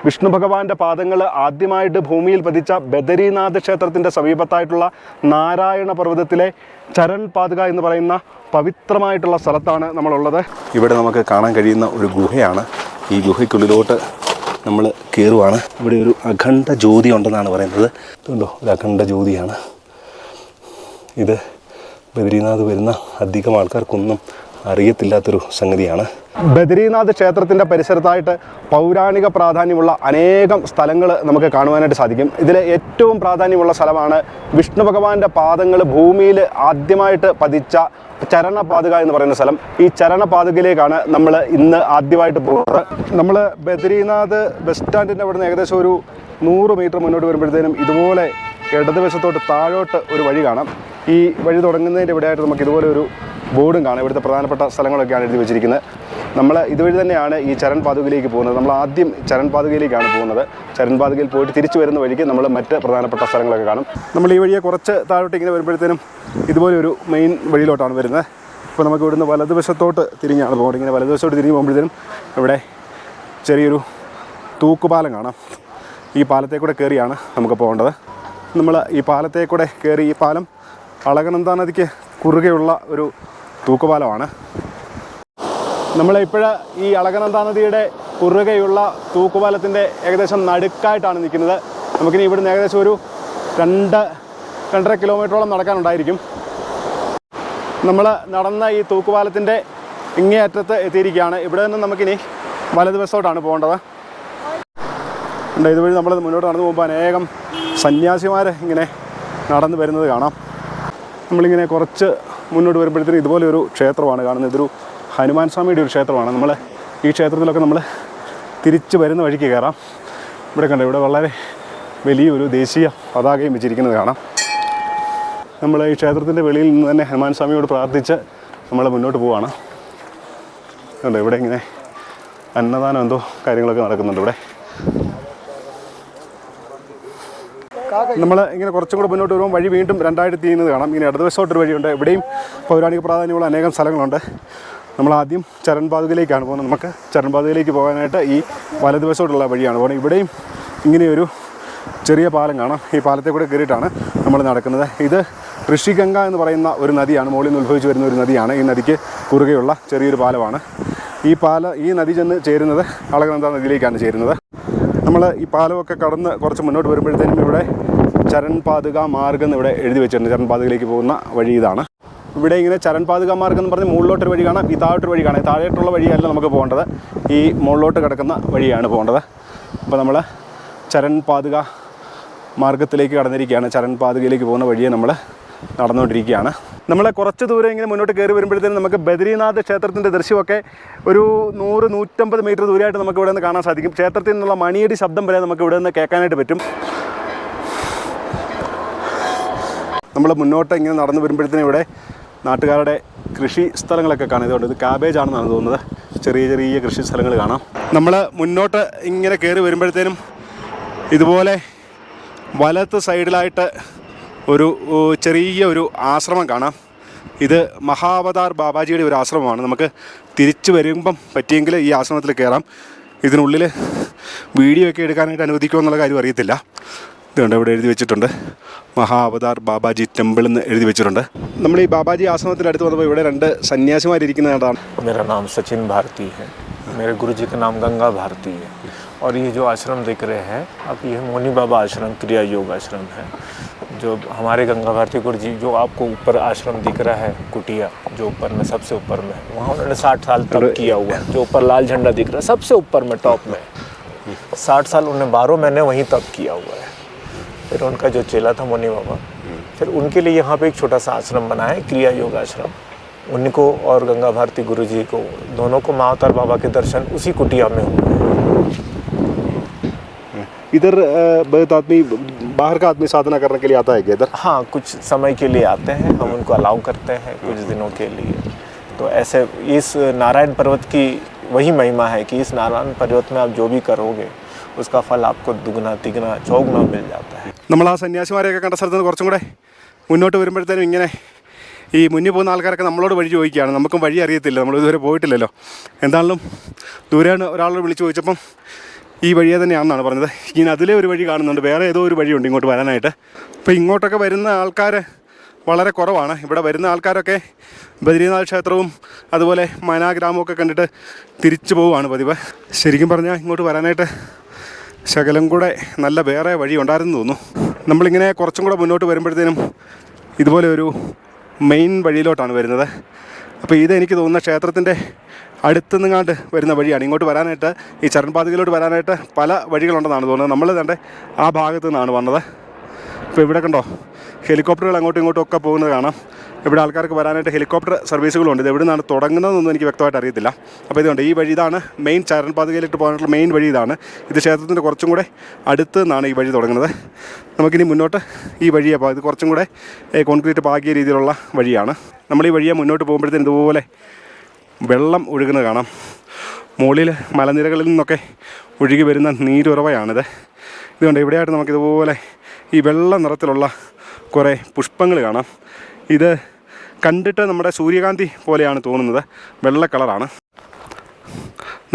വിഷ്ണു ഭഗവാന്റെ പാദങ്ങൾ ആദ്യമായിട്ട് ഭൂമിയിൽ പതിച്ച ബദരീനാഥ് ക്ഷേത്രത്തിൻ്റെ സമീപത്തായിട്ടുള്ള നാരായണ പർവ്വതത്തിലെ ചരൺ പാതുക എന്ന് പറയുന്ന പവിത്രമായിട്ടുള്ള സ്ഥലത്താണ് നമ്മളുള്ളത്. ഇവിടെ നമുക്ക് കാണാൻ കഴിയുന്ന ഒരു ഗുഹയാണ്. ഈ ഗുഹയ്ക്കുള്ളിലോട്ട് നമ്മൾ കയറുവാണ്. ഇവിടെ ഒരു അഖണ്ഡ ജ്യോതി ഉണ്ടെന്നാണ് പറയുന്നത്. ഇതുണ്ടോ, ഒരു അഖണ്ഡ ജ്യോതിയാണ് ഇത്. ബദരീനാഥ് വരുന്ന അധികം ആൾക്കാർക്കൊന്നും അറിയത്തില്ലാത്തൊരു സംഗതിയാണ്. ബദരീനാഥ് ക്ഷേത്രത്തിൻ്റെ പരിസരത്തായിട്ട് പൗരാണിക പ്രാധാന്യമുള്ള അനേകം സ്ഥലങ്ങൾ നമുക്ക് കാണുവാനായിട്ട് സാധിക്കും. ഇതിൽ ഏറ്റവും പ്രാധാന്യമുള്ള സ്ഥലമാണ് വിഷ്ണു ഭഗവാന്റെ പാദങ്ങൾ ഭൂമിയിൽ ആദ്യമായിട്ട് പതിച്ച ചരണപാതുക എന്ന് പറയുന്ന സ്ഥലം. ഈ ചരണപാതുകയിലേക്കാണ് നമ്മൾ ഇന്ന് ആദ്യമായിട്ട് പോകുന്നത്. നമ്മൾ ബദരീനാഥ് ബസ് സ്റ്റാൻഡിൻ്റെ അവിടെ നിന്ന് ഏകദേശം ഒരു 100 മീറ്റർ മുന്നോട്ട് വരുമ്പോഴത്തേനും ഇതുപോലെ ഇടതുവശത്തോട്ട് താഴോട്ട് ഒരു വഴി കാണാം. ഈ വഴി തുടങ്ങുന്നതിൻ്റെ ഇവിടെയായിട്ട് നമുക്ക് ഇതുപോലെ ഒരു ബോർഡും കാണാം. ഇവിടുത്തെ പ്രധാനപ്പെട്ട സ്ഥലങ്ങളൊക്കെയാണ് എഴുതി വെച്ചിരിക്കുന്നത്. നമ്മൾ ഇതുവഴി തന്നെയാണ് ഈ ചരൺ പാതുകയിലേക്ക് പോകുന്നത്. നമ്മൾ ആദ്യം ചരൺ പാതുകയിലേക്കാണ് പോകുന്നത്. ചരൺ പാതുകയിൽ പോയിട്ട് തിരിച്ചു വരുന്ന വഴിക്ക് നമ്മൾ മറ്റ് പ്രധാനപ്പെട്ട സ്ഥലങ്ങളൊക്കെ കാണും. നമ്മൾ ഈ വഴിയെ കുറച്ച് താഴോട്ട് ഇങ്ങനെ വരുമ്പോഴത്തേനും ഇതുപോലെ ഒരു മെയിൻ വഴിയിലോട്ടാണ് വരുന്നത്. ഇപ്പോൾ നമുക്ക് ഇവിടുന്ന് വലതുവശത്തോട്ട് തിരിഞ്ഞാണ് പോകുന്നത്. ഇങ്ങനെ വലതുവശത്തോട്ട് തിരിഞ്ഞ് പോകുമ്പോഴത്തേനും ഇവിടെ ചെറിയൊരു തൂക്കുപാലം കാണാം. ഈ പാലത്തെ കൂടെ കയറിയാണ് നമുക്ക് പോകേണ്ടത്. നമ്മൾ ഈ പാലത്തെ കൂടെ കയറി, ഈ പാലം അളകനന്ദ നദിക്ക് കുറുകെയുള്ള ഒരു തൂക്കുപാലമാണ്. നമ്മളിപ്പോൾ ഈ അളകനന്ദ നദിയുടെ കുറുകെയുള്ള തൂക്കുപാലത്തിൻ്റെ ഏകദേശം നടുക്കായിട്ടാണ് നിൽക്കുന്നത്. നമുക്കിനി ഇവിടുന്ന് ഏകദേശം ഒരു 2-2.5 കിലോമീറ്ററോളം നടക്കാനുണ്ടായിരിക്കും. നമ്മൾ നടന്ന ഈ തൂക്കുപാലത്തിൻ്റെ ഇങ്ങേയറ്റത്ത് എത്തിയിരിക്കുകയാണ്. ഇവിടെ നിന്ന് നമുക്കിനി വലതുവശത്തോട്ടാണ് പോകേണ്ടത്. ഇതുവഴി നമ്മൾ മുന്നോട്ട് നടന്നു പോകുമ്പോൾ അനേകം സന്യാസിമാർ ഇങ്ങനെ നടന്നു വരുന്നത് കാണാം. നമ്മളിങ്ങനെ കുറച്ച് മുന്നോട്ട് വരുമ്പോഴത്തേനും ഇതുപോലെ ഒരു ക്ഷേത്രമാണ് കാണുന്നത്. ഇതൊരു ഹനുമാൻ സ്വാമിയുടെ ഒരു ക്ഷേത്രമാണ്. നമ്മൾ ഈ ക്ഷേത്രത്തിലൊക്കെ നമ്മൾ തിരിച്ച് വരുന്ന വഴിക്ക് കയറാം. ഇവിടെ കണ്ടോ, ഇവിടെ വളരെ വലിയൊരു ദേശീയ പതാകയും വെച്ചിരിക്കുന്നത് കാണാം. നമ്മൾ ഈ ക്ഷേത്രത്തിൻ്റെ വെളിയിൽ നിന്ന് തന്നെ ഹനുമാൻ സ്വാമിയോട് പ്രാർത്ഥിച്ച് നമ്മൾ മുന്നോട്ട് പോവുകയാണ്. കണ്ടോ, ഇവിടെ ഇങ്ങനെ അന്നദാനം എന്തോ കാര്യങ്ങളൊക്കെ നടക്കുന്നുണ്ട്. ഇവിടെ നമ്മൾ ഇങ്ങനെ കുറച്ചും കൂടെ മുന്നോട്ട് വരുമ്പോൾ വഴി വീണ്ടും 2ആയിട്ട് തിരിയുന്നത് കാണാം. ഇങ്ങനെ ഇടതുവശത്തോട്ടൊരു വഴിയുണ്ട്. ഇവിടെയും പൗരാണിക പ്രാധാന്യമുള്ള അനേകം സ്ഥലങ്ങളുണ്ട്. നമ്മൾ ആദ്യം ചരൺ പാതുകയിലേക്കാണ് പോകുന്നത്. നമുക്ക് ചരൺ പാതുകയിലേക്ക് പോകാനായിട്ട് ഈ വലതുവശത്തോട്ടുള്ള വഴിയാണ് പോകുന്നത്. ഇവിടെയും ഇങ്ങനെയൊരു ചെറിയ പാലം കാണാം. ഈ പാലത്തെ കൂടെ കയറിയിട്ടാണ് നമ്മൾ നടക്കുന്നത്. ഇത് ഋഷിഗംഗ എന്ന് പറയുന്ന ഒരു നദിയാണ്. മുകളിൽ നിന്ന് ഉത്ഭവിച്ച് വരുന്ന ഒരു നദിയാണ്. ഈ നദിക്ക് കുറുകെയുള്ള ചെറിയൊരു പാലമാണ്. ഈ നദി ചെന്ന് ചേരുന്നത് അളകനന്ദ നദിയിലേക്കാണ് ചേരുന്നത്. നമ്മൾ ഈ പാലമൊക്കെ കടന്ന് കുറച്ച് മുന്നോട്ട് വരുമ്പോഴത്തേനും ഇവിടെ ചരൺ പാതുക മാർഗ്ഗം എന്ന് ഇവിടെ എഴുതി വെച്ചിട്ടുണ്ട്. ചരൺ പാതുകയിലേക്ക് പോകുന്ന വഴി ഇതാണ്. ഇവിടെ ഇങ്ങനെ ചരൺ പാതുക മാർഗ്ഗം എന്ന് പറഞ്ഞ് മുകളിലോട്ടൊരു വഴി കാണാം, ഈ താഴോട്ടൊരു വഴി കാണാം. താഴോട്ടുള്ള വഴിയല്ല നമുക്ക് പോകേണ്ടത്, ഈ മുകളിലോട്ട് കിടക്കുന്ന വഴിയാണ് പോകേണ്ടത്. അപ്പോൾ നമ്മൾ ചരൺ പാതുക മാർഗ്ഗത്തിലേക്ക് കടന്നിരിക്കുകയാണ്. ചരൺ പാതുകയിലേക്ക് പോകുന്ന വഴിയെ നമ്മൾ നടന്നുകൊണ്ടിരിക്കുകയാണ്. നമ്മൾ കുറച്ച് ദൂരം ഇങ്ങനെ മുന്നോട്ട് കയറി വരുമ്പോഴത്തേനും നമുക്ക് ബദരീനാഥ് ക്ഷേത്രത്തിൻ്റെ ദൃശ്യമൊക്കെ ഒരു 100-150 മീറ്റർ ദൂരമായിട്ട് നമുക്ക് ഇവിടെ നിന്ന് കാണാൻ സാധിക്കും. ക്ഷേത്രത്തിൽ നിന്നുള്ള മണിയടി ശബ്ദം വരെ നമുക്ക് ഇവിടെ നിന്ന് കേൾക്കാനായിട്ട് പറ്റും. നമ്മൾ മുന്നോട്ട് ഇങ്ങനെ നടന്നു വരുമ്പോഴത്തേനും ഇവിടെ നാട്ടുകാരുടെ കൃഷി സ്ഥലങ്ങളൊക്കെ കാണാം. ഇതുകൊണ്ട് ഇത് കാബേജ് ആണെന്നാണ് തോന്നുന്നത്. ചെറിയ ചെറിയ കൃഷി സ്ഥലങ്ങൾ കാണാം. നമ്മൾ മുന്നോട്ട് ഇങ്ങനെ കയറി വരുമ്പോഴത്തേനും ഇതുപോലെ വലത്ത് സൈഡിലായിട്ട് ഒരു ചെറിയ ഒരു ആശ്രമം കാണാം. ഇത് മഹാവതാർ ബാബാജിയുടെ ഒരു ആശ്രമമാണ്. നമുക്ക് തിരിച്ചു വരുമ്പം പറ്റിയെങ്കിൽ ഈ ആശ്രമത്തിൽ കയറാം. ഇതിനുള്ളിൽ വീഡിയോ ഒക്കെ എടുക്കാനായിട്ട് അനുവദിക്കുമോ എന്നുള്ള കാര്യം അറിയത്തില്ല. ഇതുകൊണ്ട് ഇവിടെ എഴുതി വെച്ചിട്ടുണ്ട്, മഹാവതാർ ബാബാജി ടെമ്പിൾ എന്ന് എഴുതി വെച്ചിട്ടുണ്ട്. നമ്മൾ ഈ ബാബാജി ആശ്രമത്തിൻ്റെ അടുത്ത് വന്നപ്പോൾ ഇവിടെ 2 സന്യാസിമാരിയ്ക്കുന്നതാണ്. मेरा नाम सचिन भारती है, मेरे गुरुजी का नाम गंगा भारती है। और ये जो आश्रम दिख रहे हैं अब, ये मोनी बाबा आश्रम क्रिया योग आश्रम है। जो हमारे गंगा भारती गुरुजी, जो आपको ऊपर आश्रम दिख रहा है कुटिया, जो ऊपर में सबसे ऊपर में, वहाँ उन्होंने 60 साल तप किया हुआ है। जो ऊपर लाल झंडा दिख रहा है सबसे ऊपर में टॉप में, 60 साल उन्होंने 12 महीने वहीं तप किया हुआ है। फिर उनका जो चेला था मोनी बाबा, फिर उनके लिए यहाँ पे एक छोटा सा आश्रम बना है, क्रिया योग आश्रम। उनको और गंगा भारती गुरुजी को, दोनों को महावतार बाबा के दर्शन उसी कुटिया में हुए। इधर बहुत आदमी, बाहर का आदमी साधना करने के लिए आता है क्या इधर? हाँ, कुछ समय के लिए आते हैं, हम उनको अलाउ करते हैं कुछ दिनों के लिए। तो ऐसे इस नारायण पर्वत की वही महिमा है कि इस नारायण पर्वत में आप जो भी करोगे उसका फल आपको दुगना तिगना चौगुना मिल जाता है. നമ്മൾ ആ സന്യാസിമാരെയൊക്കെ കണ്ട സ്ഥലത്ത് നിന്ന് കുറച്ചും കൂടെ മുന്നോട്ട് വരുമ്പോഴത്തേനും ഇങ്ങനെ ഈ മുന്നിൽ പോകുന്ന ആൾക്കാരൊക്കെ നമ്മളോട് വഴി ചോദിക്കുകയാണ്. നമുക്കും വഴി അറിയത്തില്ല, നമ്മൾ ഇതുവരെ പോയിട്ടില്ലല്ലോ. എന്താണെങ്കിലും ദൂരെയാണ് ഒരാളോട് വിളിച്ച് ചോദിച്ചപ്പം ഈ വഴിയെ തന്നെയാണെന്നാണ് പറഞ്ഞത്. ഇനി അതിലെ ഒരു വഴി കാണുന്നുണ്ട്, വേറെ ഏതോ ഒരു വഴിയുണ്ട് ഇങ്ങോട്ട് വരാനായിട്ട്. അപ്പോൾ ഇങ്ങോട്ടൊക്കെ വരുന്ന ആൾക്കാർ വളരെ കുറവാണ്. ഇവിടെ വരുന്ന ആൾക്കാരൊക്കെ ബദ്രീനാഥ് ക്ഷേത്രവും അതുപോലെ മനാ ഗ്രാമമൊക്കെ കണ്ടിട്ട് തിരിച്ചു പോവുകയാണ് പതിവ്. ശരിക്കും പറഞ്ഞാൽ ഇങ്ങോട്ട് വരാനായിട്ട് ശകലം കൂടെ നല്ല വേറെ വഴി ഉണ്ടായിരുന്നു തോന്നുന്നു. നമ്മളിങ്ങനെ കുറച്ചും കൂടെ മുന്നോട്ട് വരുമ്പോഴത്തേനും ഇതുപോലെ ഒരു മെയിൻ വഴിയിലോട്ടാണ് വരുന്നത്. അപ്പോൾ ഇതെനിക്ക് തോന്നുന്ന ക്ഷേത്രത്തിൻ്റെ അടുത്ത് നിങ്ങാണ്ട് വരുന്ന വഴിയാണ്. ഇങ്ങോട്ട് വരാനായിട്ട് ഈ ചരൺ പാതകയിലോട്ട് വരാനായിട്ട് പല വഴികളുണ്ടെന്നാണ് തോന്നുന്നത്. നമ്മൾ തന്നെ ആ ഭാഗത്തു നിന്നാണ് വന്നത്. ഇപ്പോൾ ഇവിടെ കണ്ടോ, ഹെലികോപ്റ്ററുകൾ അങ്ങോട്ടും ഇങ്ങോട്ടും ഒക്കെ പോകുന്നത് കാണാം. ഇവിടെ ആൾക്കാർക്ക് വരാനായിട്ട് ഹെലികോപ്റ്റർ സർവീസുകളുണ്ട്. ഇത് എവിടെ നിന്നാണ് തുടങ്ങുന്നതെന്നൊന്നും എനിക്ക് വ്യക്തമായിട്ട് അറിയത്തില്ല. അപ്പോൾ ഇതുകൊണ്ട് ഈ വഴി ഇതാണ് മെയിൻ ചരൺ പാതകയിലിട്ട് പോകാനുള്ള മെയിൻ വഴി ഇതാണ്. ഇത് ക്ഷേത്രത്തിൻ്റെ കുറച്ചും കൂടെ അടുത്ത് നിന്നാണ് ഈ വഴി തുടങ്ങുന്നത്. നമുക്കിനി മുന്നോട്ട് ഈ വഴിയെ പോകാം. ഇത് കുറച്ചും കൂടെ കോൺക്രീറ്റ് പാകിയ രീതിയിലുള്ള വഴിയാണ്. നമ്മൾ ഈ വഴിയെ മുന്നോട്ട് പോകുമ്പോഴത്തേന് ഇതുപോലെ വെള്ളം ഒഴുകുന്നത് കാണാം. മുകളിൽ മലനിരകളിൽ നിന്നൊക്കെ ഒഴുകി വരുന്ന നീരുറവയാണിത്. ഇതുകൊണ്ട് ഇവിടെയായിട്ട് നമുക്കിതുപോലെ ഈ വെള്ള നിറത്തിലുള്ള കുറേ പുഷ്പങ്ങൾ കാണാം. ഇത് കണ്ടിട്ട് നമ്മുടെ സൂര്യകാന്തി പോലെയാണ് തോന്നുന്നത്. വെള്ള കളറാണ്.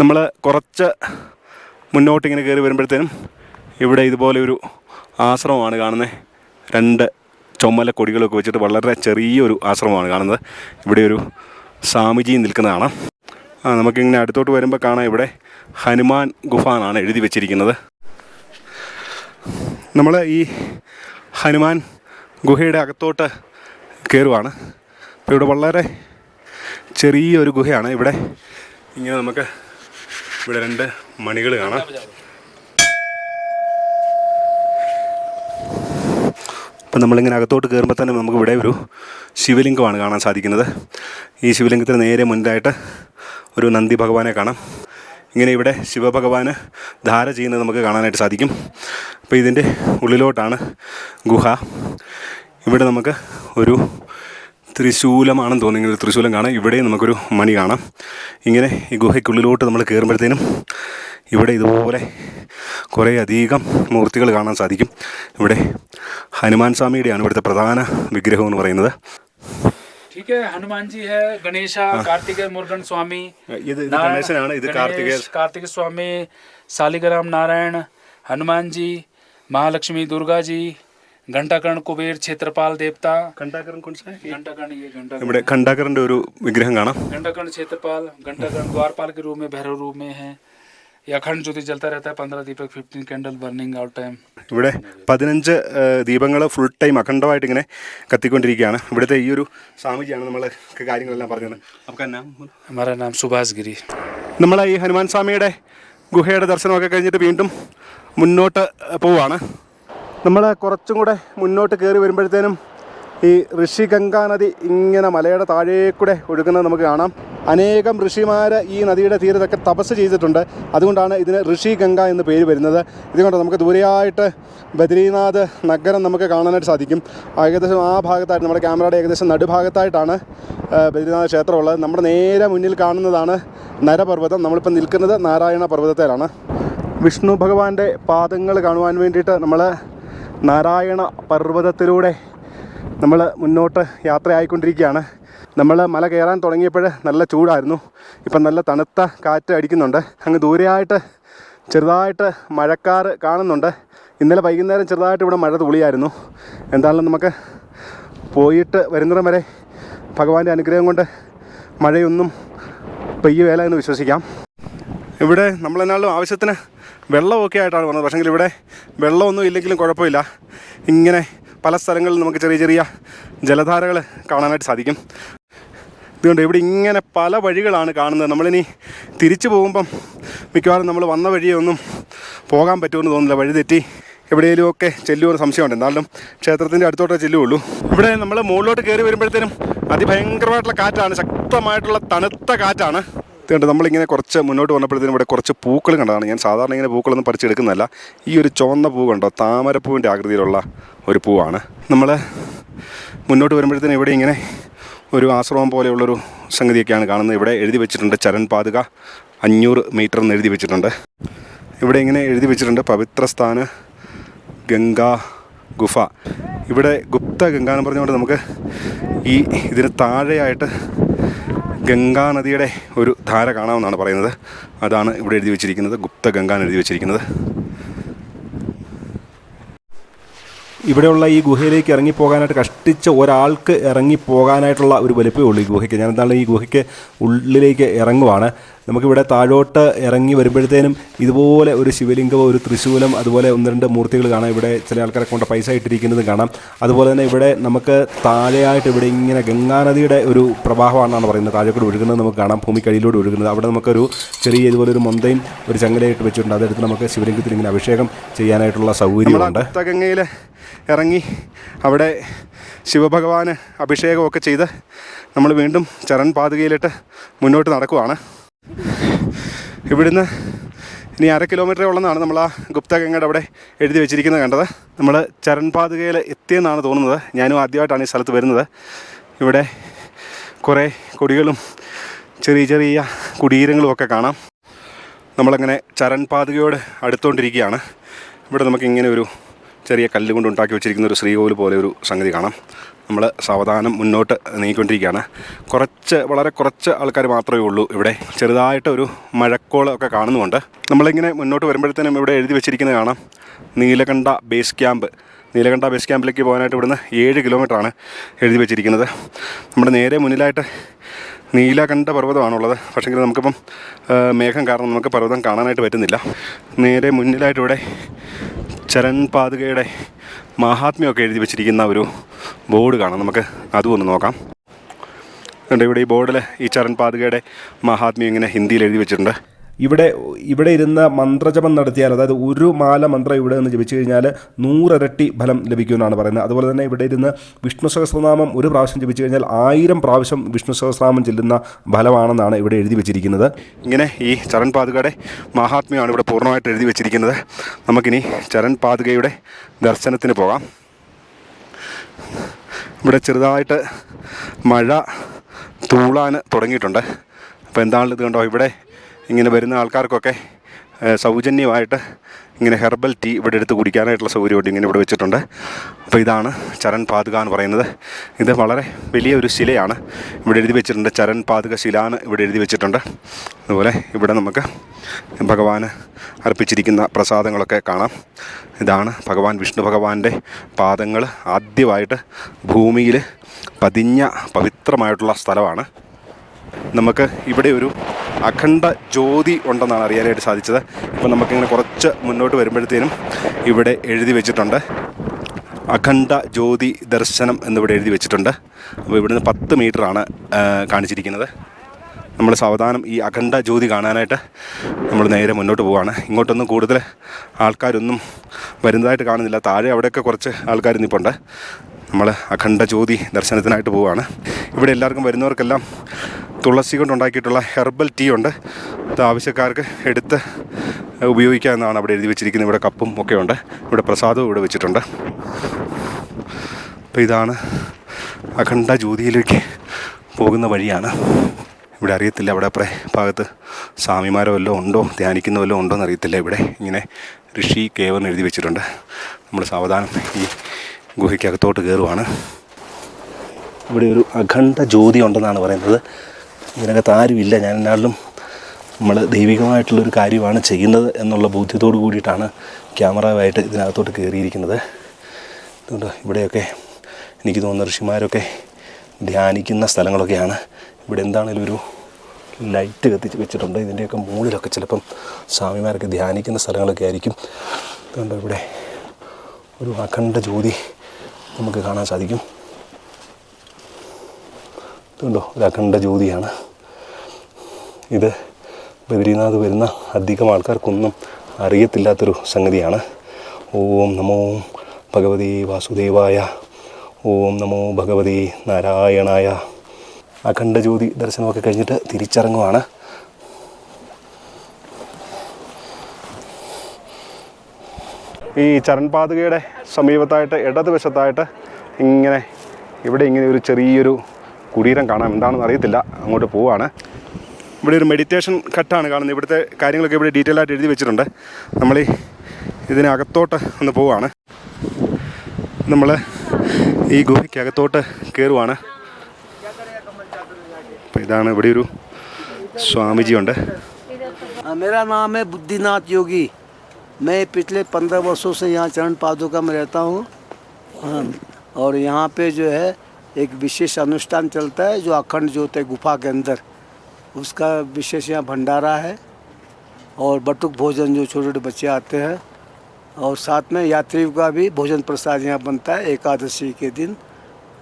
നമ്മൾ കുറച്ച് മുന്നോട്ടിങ്ങനെ കയറി വരുമ്പോഴത്തേനും ഇവിടെ ഇതുപോലെ ഒരു ആശ്രമമാണ് കാണുന്നത്. 2 ചുമല കൊടികളൊക്കെ വെച്ചിട്ട് വളരെ ചെറിയൊരു ആശ്രമമാണ് കാണുന്നത്. ഇവിടെ ഒരു സ്വാമിജി നിൽക്കുന്നതാണ്. നമുക്കിങ്ങനെ അടുത്തോട്ട് വരുമ്പോൾ കാണാം ഇവിടെ ഹനുമാൻ ഗുഫ എന്നാണ് എഴുതി വെച്ചിരിക്കുന്നത്. നമ്മൾ ഈ ഹനുമാൻ ഗുഹയുടെ അകത്തോട്ട് കയറുവാണ്. അപ്പോൾ ഇവിടെ വളരെ ചെറിയൊരു ഗുഹയാണ്. ഇവിടെ ഇങ്ങനെ നമുക്ക് ഇവിടെ 2 മണികൾ കാണാം. അപ്പം നമ്മളിങ്ങനെ അകത്തോട്ട് കയറുമ്പോൾ തന്നെ നമുക്ക് ഇവിടെ ഒരു ശിവലിംഗമാണ് കാണാൻ സാധിക്കുന്നത്. ഈ ശിവലിംഗത്തിന് നേരെ മുൻപായിട്ട് ഒരു നന്ദി ഭഗവാനെ കാണാം. ഇങ്ങനെ ഇവിടെ ശിവഭഗവാന് ധാര ചെയ്യുന്നത് നമുക്ക് കാണാനായിട്ട് സാധിക്കും. അപ്പോൾ ഇതിൻ്റെ ഉള്ളിലോട്ടാണ് ഗുഹ. ഇവിടെ നമുക്ക് ഒരു ത്രിശൂലമാണെന്ന് തോന്നുന്നു. ഇങ്ങനെ ഒരു ത്രിശൂലം കാണാം. ഇവിടെയും നമുക്കൊരു മണി കാണാം. ഇങ്ങനെ ഈ ഗുഹയ്ക്കുള്ളിലോട്ട് നമ്മൾ കയറുമ്പോഴത്തേനും ഇവിടെ ഇതുപോലെ കുറേ അധികം മൂർത്തികൾ കാണാൻ സാധിക്കും. ഇവിടെ ഹനുമാൻ സ്വാമിയുടെയാണ് ഇവിടുത്തെ പ്രധാന വിഗ്രഹം എന്ന് പറയുന്നത്. ठीक है, हनुमान जी है, गणेशा, कार्तिकेय मुरुगन स्वामी, ഇത് ഗണേശനാണ്, ഇത് कार्तिक स्वामी, सालिग्राम नारायण, हनुमान जी, महालक्ष्मी, दुर्गा जी, घंटाकर्ण, कुबेर, क्षेत्रपाल देवता। ഘണ്ടാകരൻ കൊണ്ടുവന്ന घंटाकर्ण, ये घंटाकर्ण, ഇവിടെ ഘണ്ടാകരൻ്റെ ഒരു വിഗ്രഹം കാണാം. घंटाकर्ण क्षेत्रपाल, घंटाकर्ण द्वारपाल के रूप में, भैरव रूप में है। ये अखंड ज्योति जलता रहता है, 15 दीपक, 15 कैंडल बर्निंग आउट टाइम। ഇവിടെ 15 ദീപങ്ങൾ ഫുൾ ടൈം അഖണ്ഡമായിട്ട് ഇങ്ങനെ കത്തിക്കൊണ്ടിരിക്കുകയാണ്. ഇവിടുത്തെ ഈ ഒരു സ്വാമിജിയാണ് നമ്മൾ കാര്യങ്ങളെല്ലാം പറഞ്ഞത്. നമുക്ക് हमारा नाम सुभाष गिरी। നമ്മൾ ഈ ഹനുമാൻ സ്വാമിയുടെ ഗുഹയുടെ ദർശനമൊക്കെ കഴിഞ്ഞിട്ട് വീണ്ടും മുന്നോട്ട് പോവുകയാണ്. നമ്മൾ കുറച്ചും കൂടെ മുന്നോട്ട് കയറി വരുമ്പോഴത്തേനും ഈ ഋഷിഗംഗാ നദി ഇങ്ങനെ മലയുടെ താഴേക്കൂടെ ഒഴുകുന്നത് നമുക്ക് കാണാം. അനേകം ഋഷിമാർ ഈ നദിയുടെ തീരത്തൊക്കെ തപസ് ചെയ്തിട്ടുണ്ട്. അതുകൊണ്ടാണ് ഇതിന് ഋഷിഗംഗ എന്ന് പേര് വരുന്നത്. ഇതുകൊണ്ട് നമുക്ക് ദൂരെയായിട്ട് ബദ്രീനാഥ് നഗരം നമുക്ക് കാണാനായിട്ട് സാധിക്കും. ഏകദേശം ആ ഭാഗത്തായിട്ട് നമ്മുടെ ക്യാമറയുടെ ഏകദേശം നടുഭാഗത്തായിട്ടാണ് ബദ്രീനാഥ് ക്ഷേത്രം ഉള്ളത്. നമ്മുടെ നേരെ മുന്നിൽ കാണുന്നതാണ് നരപർവ്വതം. നമ്മളിപ്പോൾ നിൽക്കുന്നത് നാരായണ പർവ്വതത്തിലാണ്. വിഷ്ണു ഭഗവാന്റെ പാദങ്ങൾ കാണുവാൻ വേണ്ടിയിട്ട് നമ്മൾ നാരായണ പർവ്വതത്തിലൂടെ നമ്മൾ മുന്നോട്ട് യാത്രയായിക്കൊണ്ടിരിക്കുകയാണ്. നമ്മൾ മല കയറാൻ തുടങ്ങിയപ്പോൾ നല്ല ചൂടായിരുന്നു. ഇപ്പം നല്ല തണുത്ത കാറ്റ് അടിക്കുന്നുണ്ട്. അങ്ങ് ദൂരെയായിട്ട് ചെറുതായിട്ട് മഴക്കാറ് കാണുന്നുണ്ട്. ഇന്നലെ വൈകുന്നേരം ചെറുതായിട്ട് ഇവിടെ മഴ തുളിയായിരുന്നു. എന്തായാലും നമുക്ക് പോയിട്ട് വരുന്നിടം വരെ ഭഗവാന്റെ അനുഗ്രഹം കൊണ്ട് മഴയൊന്നും പെയ്യുകയില്ല എന്ന് വിശ്വസിക്കാം. ഇവിടെ നമ്മളെന്നാളും ആവശ്യത്തിന് വെള്ളമൊക്കെ ആയിട്ടാണ് വന്നത്. പക്ഷേങ്കിൽ ഇവിടെ വെള്ളമൊന്നും ഇല്ലെങ്കിലും കുഴപ്പമില്ല. ഇങ്ങനെ പല സ്ഥലങ്ങളിൽ നമുക്ക് ചെറിയ ചെറിയ ജലധാരകൾ കാണാനായിട്ട് സാധിക്കും. ഇതുകൊണ്ട് ഇവിടെ ഇങ്ങനെ പല വഴികളാണ് കാണുന്നത്. നമ്മളിനി തിരിച്ചു പോകുമ്പം മിക്കവാറും നമ്മൾ വന്ന വഴിയൊന്നും പോകാൻ പറ്റുമെന്ന് തോന്നുന്നില്ല. വഴി തെറ്റി എവിടെയെങ്കിലുമൊക്കെ ചെല്ലുമെന്ന് സംശയമുണ്ട്. എന്നാലും ക്ഷേത്രത്തിൻ്റെ അടുത്തോട്ടേ ചെല്ലുകയുള്ളൂ. ഇവിടെ നമ്മൾ മുകളിലോട്ട് കയറി വരുമ്പോഴത്തേനും അതിഭയങ്കരമായിട്ടുള്ള കാറ്റാണ്, ശക്തമായിട്ടുള്ള തണുത്ത കാറ്റാണ്. അതുകൊണ്ട് നമ്മളിങ്ങനെ കുറച്ച് മുന്നോട്ട് വന്നപ്പോഴത്തേനും ഇവിടെ കുറച്ച് പൂക്കൾ കണ്ടതാണ്. ഞാൻ സാധാരണ ഇങ്ങനെ പൂക്കളൊന്നും പറിച്ചെടുക്കുന്നതല്ല. ഈ ഒരു ചുവന്ന പൂ കണ്ടോ, താമരപ്പൂവിൻ്റെ ആകൃതിയിലുള്ള ഒരു പൂവാണ്. നമ്മൾ മുന്നോട്ട് വരുമ്പോഴത്തേനും ഇവിടെ ഇങ്ങനെ ഒരു ആശ്രമം പോലെയുള്ളൊരു സംഗതിയൊക്കെയാണ് കാണുന്നത്. ഇവിടെ എഴുതി വെച്ചിട്ടുണ്ട് ചരൺ പാതുക 500 മീറ്റർ എന്ന് എഴുതി വെച്ചിട്ടുണ്ട്. ഇവിടെ ഇങ്ങനെ എഴുതി വെച്ചിട്ടുണ്ട് പവിത്രസ്ഥാന ഗംഗാ ഗുഫ. ഇവിടെ ഗുപ്ത ഗംഗ എന്ന് പറഞ്ഞുകൊണ്ട് നമുക്ക് ഇതിന് താഴെയായിട്ട് ഗംഗാ നദിയുടെ ഒരു ധാര കാണാമെന്നാണ് പറയുന്നത്. അതാണ് ഇവിടെ എഴുതി വെച്ചിരിക്കുന്നത്, ഗുപ്ത ഗംഗ എന്ന് എഴുതി വെച്ചിരിക്കുന്നത്. ഇവിടെയുള്ള ഈ ഗുഹയിലേക്ക് ഇറങ്ങിപ്പോകാനായിട്ട് കഷ്ടിച്ച് ഒരാൾക്ക് ഇറങ്ങിപ്പോകാനായിട്ടുള്ള ഒരു വലിപ്പമേ ഉള്ളൂ ഈ ഗുഹയ്ക്ക്. ഞാൻ എന്താണ് ഈ ഗുഹയ്ക്ക് ഉള്ളിലേക്ക് ഇറങ്ങുവാണ്. നമുക്കിവിടെ താഴോട്ട് ഇറങ്ങി വരുമ്പോഴത്തേനും ഇതുപോലെ ഒരു ശിവലിംഗവും ഒരു ത്രിശൂലം അതുപോലെ 1-2 മൂർത്തികൾ കാണാം. ഇവിടെ ചില ആൾക്കാരെ കൊണ്ട് പൈസ ഇട്ടിരിക്കുന്നത് കാണാം. അതുപോലെ തന്നെ ഇവിടെ നമുക്ക് താഴെയായിട്ട് ഇവിടെ ഇങ്ങനെ ഗംഗാനദിയുടെ ഒരു പ്രവാഹമാണെന്നാണ് പറയുന്നത്. താഴേക്കൂടെ ഒഴുകുന്നത് നമുക്ക് കാണാം, ഭൂമിക്കടിയിലൂടെ ഒഴുകുന്നത്. അവിടെ നമുക്കൊരു ചെറിയ ഇതുപോലെ ഒരു മൊന്തയും ഒരു ചങ്ങലയിട്ട് വെച്ചിട്ടുണ്ട്. അതെടുത്ത് നമുക്ക് ശിവലിംഗത്തിൽ ഇങ്ങനെ അഭിഷേകം ചെയ്യാനായിട്ടുള്ള സൗകര്യമുണ്ട്. ഗംഗയിൽ ഇറങ്ങി അവിടെ ശിവഭഗവാന് അഭിഷേകമൊക്കെ ചെയ്ത് നമ്മൾ വീണ്ടും ചരൺ പാതുകയിലിട്ട് മുന്നോട്ട് നടക്കുവാണ്. ഇവിടുന്ന് ഇനി 1/2 കിലോമീറ്ററേ ഉള്ളെന്നാണ് നമ്മൾ ആ ഗുപ്തഗംഗയുടെ അവിടെ എഴുതി വെച്ചിരിക്കുന്നത് കണ്ടത്. നമ്മൾ ചരൺ പാതുകയിൽ എത്തിയെന്നാണ് തോന്നുന്നത്. ഞാനും ആദ്യമായിട്ടാണ് ഈ സ്ഥലത്ത് വരുന്നത്. ഇവിടെ കുറേ കൊടികളും ചെറിയ ചെറിയ കുടീരങ്ങളും ഒക്കെ കാണാം. നമ്മളങ്ങനെ ചരൺ പാതുകയോട് അടുത്തുകൊണ്ടിരിക്കുകയാണ്. ഇവിടെ നമുക്കിങ്ങനെ ഒരു ചെറിയ കല്ല് കൊണ്ട് ഉണ്ടാക്കി വെച്ചിരിക്കുന്ന ഒരു ശ്രീകോവിൽ പോലെ ഒരു സംഗതി കാണാം. നമ്മൾ സാവധാനം മുന്നോട്ട് നീങ്ങിക്കൊണ്ടിരിക്കുകയാണ്. വളരെ കുറച്ച് ആൾക്കാർ മാത്രമേ ഉള്ളൂ ഇവിടെ. ചെറുതായിട്ടൊരു മഴക്കോളൊക്കെ കാണുന്നുമുണ്ട്. നമ്മളിങ്ങനെ മുന്നോട്ട് വരുമ്പോഴത്തേനും ഇവിടെ എഴുതി വെച്ചിരിക്കുന്നത് കാണാം, Neelakanta base camp. Neelakanta base ക്യാമ്പിലേക്ക് പോകാനായിട്ട് ഇവിടുന്ന് 7 കിലോമീറ്ററാണ് എഴുതി വെച്ചിരിക്കുന്നത്. നമ്മുടെ നേരെ മുന്നിലായിട്ട് നീലകണ്ഠ പർവ്വതമാണുള്ളത്. പക്ഷേങ്കിൽ നമുക്കിപ്പം മേഘം കാരണം നമുക്ക് പർവ്വതം കാണാനായിട്ട് പറ്റുന്നില്ല. നേരെ മുന്നിലായിട്ട് ഇവിടെ ചരൺ പാതുകയുടെ മഹാത്മ്യമൊക്കെ എഴുതി വെച്ചിരിക്കുന്ന ഒരു ബോർഡ് കാണാം. നമുക്ക് അതും ഒന്ന് നോക്കാം. ഇവിടെ ഈ ബോർഡിൽ ഈ ചരൺ പാതുകയുടെ മഹാത്മ്യം ഇങ്ങനെ ഹിന്ദിയിൽ എഴുതി വെച്ചിട്ടുണ്ട്. ഇവിടെ ഇരുന്ന് മന്ത്രജപം നടത്തിയാൽ, അതായത് ഒരു മാല മന്ത്രം ഇവിടെ നിന്ന് ജപിച്ചു കഴിഞ്ഞാൽ 100 ഇരട്ടി ഫലം ലഭിക്കുമെന്നാണ് പറയുന്നത്. അതുപോലെ തന്നെ ഇവിടെ ഇരുന്ന് വിഷ്ണു സഹസ്രനാമം ഒരു പ്രാവശ്യം ജപിച്ചു കഴിഞ്ഞാൽ 1000 പ്രാവശ്യം വിഷ്ണു സഹസ്രനാമം ചെല്ലുന്ന ഫലമാണെന്നാണ് ഇവിടെ എഴുതി വെച്ചിരിക്കുന്നത്. ഇങ്ങനെ ഈ ചരൺ പാതുകയുടെ മഹാത്മ്യമാണ് ഇവിടെ പൂർണ്ണമായിട്ട് എഴുതി വെച്ചിരിക്കുന്നത്. നമുക്കിനി ചരൺ പാതുകയുടെ ദർശനത്തിന് പോകാം. ഇവിടെ ചെറുതായിട്ട് മഴ തൂളാൻ തുടങ്ങിയിട്ടുണ്ട്. അപ്പോൾ എന്താണ് ഇത് കണ്ടോ, ഇവിടെ ഇങ്ങനെ വരുന്ന ആൾക്കാർക്കൊക്കെ സൗജന്യമായിട്ട് ഇങ്ങനെ ഹെർബൽ ടീ ഇവിടെ എടുത്ത് കുടിക്കാനായിട്ടുള്ള സൗകര്യമുണ്ട്. ഇങ്ങനെ ഇവിടെ വെച്ചിട്ടുണ്ട്. അപ്പോൾ ഇതാണ് ചരൺ പാതുക എന്ന് പറയുന്നത്. ഇത് വളരെ വലിയൊരു ശിലയാണ്. ഇവിടെ എഴുതി വെച്ചിട്ടുണ്ട് ചരൺ പാതുക ശില എന്ന് ഇവിടെ എഴുതി വെച്ചിട്ടുണ്ട്. അതുപോലെ ഇവിടെ നമുക്ക് ഭഗവാന് അർപ്പിച്ചിരിക്കുന്ന പ്രസാദങ്ങളൊക്കെ കാണാം. ഇതാണ് ഭഗവാൻ വിഷ്ണു ഭഗവാന്റെ പാദങ്ങൾ ആദ്യമായിട്ട് ഭൂമിയിൽ പതിഞ്ഞ പവിത്രമായിട്ടുള്ള സ്ഥലമാണ്. നമുക്ക് ഇവിടെ ഒരു അഖണ്ഡ ജ്യോതി ഉണ്ടെന്നാണ് അറിയാനായിട്ട് സാധിച്ചത്. അപ്പോൾ നമുക്കിങ്ങനെ കുറച്ച് മുന്നോട്ട് വരുമ്പോഴത്തേനും ഇവിടെ എഴുതി വെച്ചിട്ടുണ്ട് അഖണ്ഡ ജ്യോതി ദർശനം എന്നിവിടെ എഴുതി വെച്ചിട്ടുണ്ട്. അപ്പോൾ ഇവിടുന്ന് 10 മീറ്ററാണ് കാണിച്ചിരിക്കുന്നത്. നമ്മൾ സാവധാനം ഈ അഖണ്ഡ ജ്യോതി കാണാനായിട്ട് നമ്മൾ നേരെ മുന്നോട്ട് പോവുകയാണ്. ഇങ്ങോട്ടൊന്നും കൂടുതൽ ആൾക്കാരൊന്നും വരുന്നതായിട്ട് കാണുന്നില്ല. താഴെ അവിടെയൊക്കെ കുറച്ച് ആൾക്കാർ നിൽപ്പുണ്ട്. നമ്മൾ അഖണ്ഡ ജ്യോതി ദർശനത്തിനായിട്ട് പോവുകയാണ്. ഇവിടെ എല്ലാവർക്കും വരുന്നവർക്കെല്ലാം തുളസി കൊണ്ടുണ്ടാക്കിയിട്ടുള്ള ഹെർബൽ ടീ ഉണ്ട്. അത് ആവശ്യക്കാർക്ക് എടുത്ത് ഉപയോഗിക്കാമെന്നാണ് അവിടെ എഴുതി വെച്ചിരിക്കുന്നത്. ഇവിടെ കപ്പും ഒക്കെ ഉണ്ട്. ഇവിടെ പ്രസാദവും ഇവിടെ വെച്ചിട്ടുണ്ട്. അപ്പോൾ ഇതാണ് അഖണ്ഡ ജ്യോതിയിലേക്ക് പോകുന്ന വഴിയാണ്. ഇവിടെ അറിയത്തില്ല, അവിടെ ഭാഗത്ത് സ്വാമിമാരോ വല്ലതും ഉണ്ടോ, ധ്യാനിക്കുന്ന വല്ലതും ഉണ്ടോ എന്നറിയത്തില്ല. ഇവിടെ ഇങ്ങനെ ഋഷി കേവൻ എഴുതി വെച്ചിട്ടുണ്ട്. നമ്മൾ സാവധാനം ഈ ഗുഹയ്ക്കകത്തോട്ട് കയറുവാണ്. ഇവിടെ ഒരു അഖണ്ഡ ജ്യോതി ഉണ്ടെന്നാണ് പറയുന്നത്. ഇതിനകത്ത് ആരുമില്ല. ഞാൻ എന്നാലും നമ്മൾ ദൈവികമായിട്ടുള്ളൊരു കാര്യമാണ് ചെയ്യുന്നത് എന്നുള്ള ബോധ്യത്തോടു കൂടിയിട്ടാണ് ക്യാമറയുമായിട്ട് ഇതിനകത്തോട്ട് കയറിയിരിക്കുന്നത്. അതുകൊണ്ട് ഇവിടെയൊക്കെ എനിക്ക് തോന്നുന്ന ഋഷിമാരൊക്കെ ധ്യാനിക്കുന്ന സ്ഥലങ്ങളൊക്കെയാണ്. ഇവിടെ എന്താണേലും ഒരു ലൈറ്റ് കത്തിച്ച് വെച്ചിട്ടുണ്ട്. ഇതിൻ്റെയൊക്കെ മുകളിലൊക്കെ ചിലപ്പം സ്വാമിമാരൊക്കെ ധ്യാനിക്കുന്ന സ്ഥലങ്ങളൊക്കെ ആയിരിക്കും. അതുകൊണ്ട് ഇവിടെ ഒരു അഖണ്ഡ ജ്യോതി നമുക്ക് കാണാൻ സാധിക്കും. ഇതുണ്ടോ, ഒരു അഖണ്ഡ ജ്യോതിയാണ് ഇത്. ബദ്രീനാഥ് വരുന്ന അധികം ആൾക്കാർക്കൊന്നും അറിയത്തില്ലാത്തൊരു സംഗതിയാണ്. ഓം നമോ ഭഗവതി വാസുദേവായ, ഓം നമോ ഭഗവതി നാരായണായ. അഖണ്ഡ ജ്യോതി ദർശനമൊക്കെ കഴിഞ്ഞിട്ട് തിരിച്ചിറങ്ങുവാണ്. ഈ ചരൺ പാതുകയുടെ സമീപത്തായിട്ട് ഇടതുവശത്തായിട്ട് ഇവിടെ ഇങ്ങനെ ഒരു ചെറിയൊരു കുടീരം കാണാം. എന്താണെന്ന് അറിയത്തില്ല. അങ്ങോട്ട് പോവുകയാണ്. ഇവിടെ ഒരു മെഡിറ്റേഷൻ ഘട്ടമാണ് കാണുന്നത്. ഇവിടുത്തെ കാര്യങ്ങളൊക്കെ ഇവിടെ ഡീറ്റെയിൽ ആയിട്ട് എഴുതി വെച്ചിട്ടുണ്ട്. നമ്മൾ ഇതിനകത്തോട്ട് ഒന്ന് പോവുകയാണ്. നമ്മൾ ഈ ഗുഹയ്ക്കകത്തോട്ട് കയറുവാണ്. അപ്പോൾ ഇതാണ് ഇവിടെ ഒരു സ്വാമിജി ഉണ്ട്. मेरा नाम है बुद्धिनाथ योगी. मैं पिछले 15 वर्षों से यहाँ चरण पादुका में रहता हूँ. और यहाँ पे जो है एक विशेष अनुष्ठान चलता है जो अखंड ज्योत है गुफा के अंदर, उसका विशेष यहाँ भंडारा है और बटुक भोजन जो छोटे छोटे बच्चे आते हैं, और साथ में यात्रियों का भी भोजन प्रसाद यहाँ बनता है. एकादशी के दिन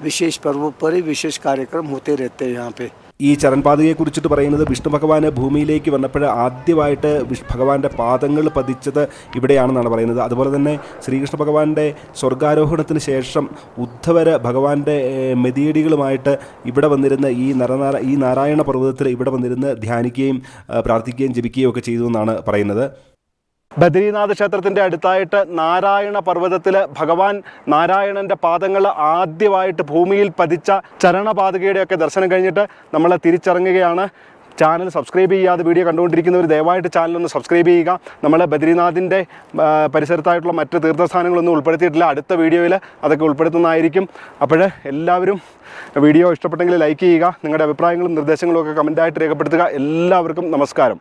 विशेष पर्वों पर ही विशेष कार्यक्रम होते रहते हैं यहाँ पे. ഈ ചരൺ പാതകയെക്കുറിച്ചിട്ട് പറയുന്നത് വിഷ്ണു ഭഗവാന് ഭൂമിയിലേക്ക് വന്നപ്പോൾ ആദ്യമായിട്ട് ഭഗവാന്റെ പാദങ്ങൾ പതിച്ചത് ഇവിടെയാണെന്നാണ് പറയുന്നത്. അതുപോലെ തന്നെ ശ്രീകൃഷ്ണ ഭഗവാന്റെ സ്വർഗാരോഹണത്തിന് ശേഷം ഉദ്ധവര് ഭഗവാന്റെ മെതിയടികളുമായിട്ട് ഇവിടെ വന്നിരുന്ന് ഈ നാരായണ പർവ്വതത്തിൽ ഇവിടെ വന്നിരുന്ന് ധ്യാനിക്കുകയും പ്രാർത്ഥിക്കുകയും ജപിക്കുകയും ഒക്കെ ചെയ്തു എന്നാണ് പറയുന്നത്. ബദരീനാഥ് ക്ഷേത്രത്തിൻ്റെ അടുത്തായിട്ട് നാരായണ പർവ്വതത്തിൽ ഭഗവാൻ നാരായണൻ്റെ പാദങ്ങൾ ആദ്യമായിട്ട് ഭൂമിയിൽ പതിച്ച ചരണപാതുകയുടെയൊക്കെ ദർശനം കഴിഞ്ഞിട്ട് നമ്മൾ തിരിച്ചിറങ്ങുകയാണ്. ചാനൽ സബ്സ്ക്രൈബ് ചെയ്യാതെ വീഡിയോ കണ്ടുകൊണ്ടിരിക്കുന്നവർ ദയവായിട്ട് ചാനലൊന്ന് സബ്സ്ക്രൈബ് ചെയ്യുക. നമ്മൾ ബദരീനാഥിൻ്റെ പരിസരത്തായിട്ടുള്ള മറ്റ് തീർത്ഥസ്ഥാനങ്ങളൊന്നും ഉൾപ്പെടുത്തിയിട്ടില്ല. അടുത്ത വീഡിയോയിൽ അതൊക്കെ ഉൾപ്പെടുത്തുന്നതായിരിക്കും. അപ്പോൾ എല്ലാവരും വീഡിയോ ഇഷ്ടപ്പെട്ടെങ്കിൽ ലൈക്ക് ചെയ്യുക. നിങ്ങളുടെ അഭിപ്രായങ്ങളും നിർദ്ദേശങ്ങളും ഒക്കെ കമൻറ്റായിട്ട് രേഖപ്പെടുത്തുക. എല്ലാവർക്കും നമസ്കാരം.